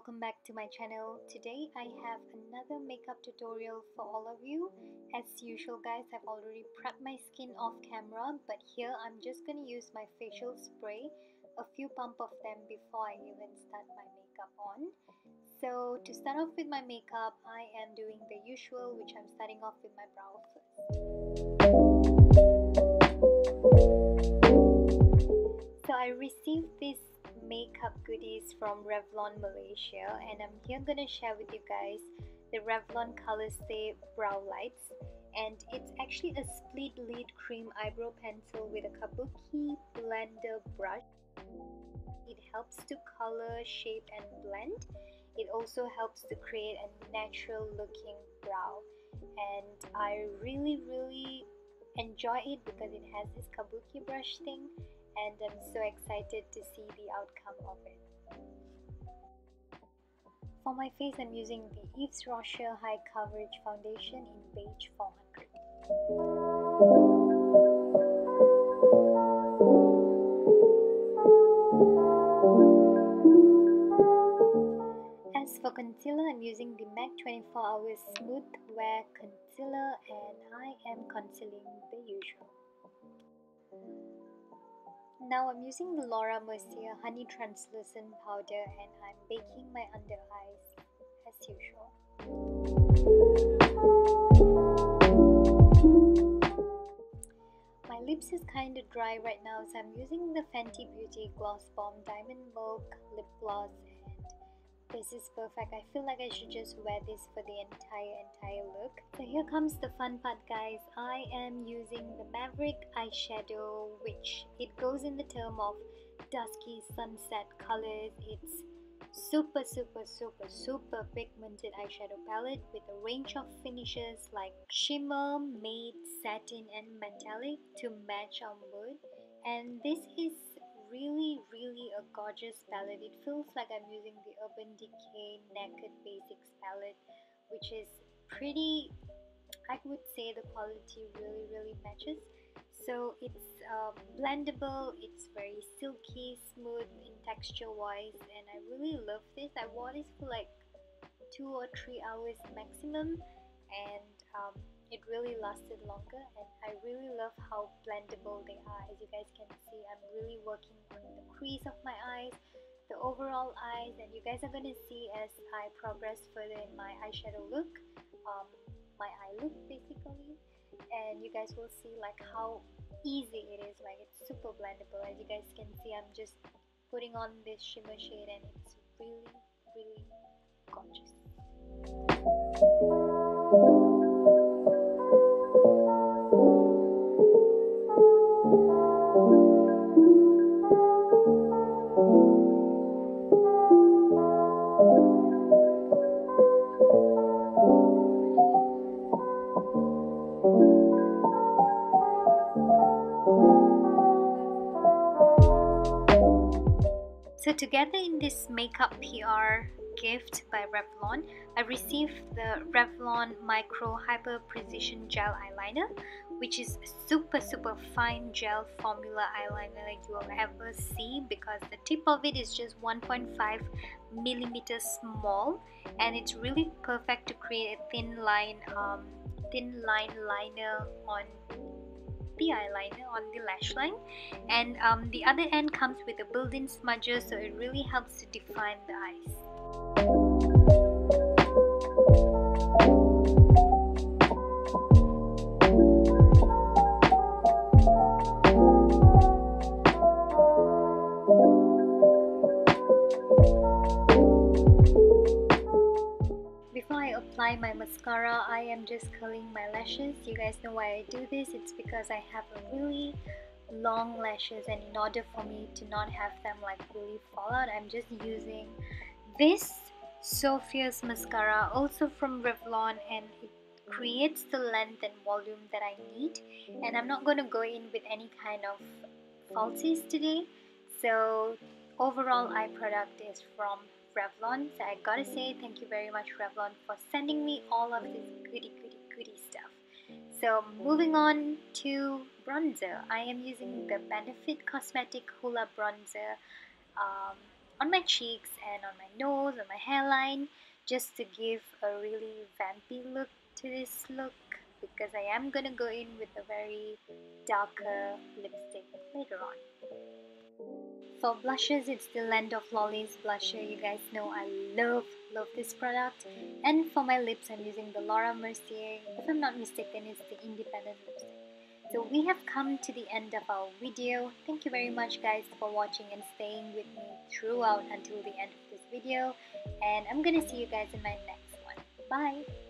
welcome back to my channel. Today I have another makeup tutorial for all of you. As usual guys, I've already prepped my skin off camera, but here I'm just going to use my facial spray, a few pump of them before I even start my makeup on. So to start off with my makeup, I am doing the usual, which I'm starting off with my brow first. So I received this makeup goodies from Revlon Malaysia, and I'm here gonna share with you guys the Revlon Color Stay Brow Lights, and it's actually a split lid cream eyebrow pencil with a kabuki blender brush. It helps to color, shape and blend. It also helps to create a natural looking brow, and I really enjoy it because it has this kabuki brush thing, and I'm so excited to see the outcome of it. For my face, I'm using the Yves Rocher High Coverage Foundation in Beige 400. As for concealer, I'm using the MAC 24 Hours Smooth Wear Concealer, and I am concealing the usual. Now I'm using the Laura Mercier Honey Translucent Powder, and I'm baking my under eyes as usual. My lips is kind of dry right now, so I'm using the Fenty Beauty Gloss Bomb Diamond Milk Lip Gloss, and this is perfect. I feel like I should just wear this for the entire look. So here comes the fun part guys. I am using the Maverick Eyeshadow, which it goes in the term of dusky sunset colors. It's super pigmented eyeshadow palette with a range of finishes like shimmer, matte, satin and metallic to match our mood. And this is really a gorgeous palette. It feels like I'm using the Urban Decay Naked Basics palette, which is pretty, I would say the quality really matches. So it's blendable, it's very silky smooth in texture wise, and I really love this. I wore this for like 2 or 3 hours maximum, and it really lasted longer, and I really love how blendable they are. As you guys can see, I'm really working on the crease of my eyes, the overall eyes, and you guys are going to see as I progress further in my eyeshadow look, my eye look basically, and you guys will see like how easy it is. Like, it's super blendable. As you guys can see, I'm just putting on this shimmer shade, and it's really gorgeous. So together in this makeup PR gift by Revlon, I received the Revlon Micro Hyper Precision Gel Eyeliner, which is super fine gel formula eyeliner like you will ever see, because the tip of it is just 1.5 millimeters small, and it's really perfect to create a thin line liner on the eyeliner, on the lash line. And the other end comes with a built-in smudger, so it really helps to define the eyes. Before I apply my mascara, I am just curling my lashes. You guys know why I do this. It's because I have a really long lashes, and in order for me to not have them like really fall out, I'm just using this So Fierce mascara, also from Revlon, and it creates the length and volume that I need. And I'm not going to go in with any kind of falsies today. So overall eye product is from Revlon. So I gotta say thank you very much Revlon for sending me all of this goody stuff. So moving on to bronzer, I am using the Benefit Cosmetic Hoola bronzer. on my cheeks and on my nose, on my hairline, just to give a really vampy look to this look, because I am gonna go in with a very darker lipstick later on. For blushes, it's the Land of Lollies blusher. You guys know I love this product. And for my lips, I'm using the Laura Mercier. If I'm not mistaken, it's the Independent lipstick. So we have come to the end of our video. Thank you very much guys for watching and staying with me throughout until the end of this video. And I'm gonna see you guys in my next one. Bye!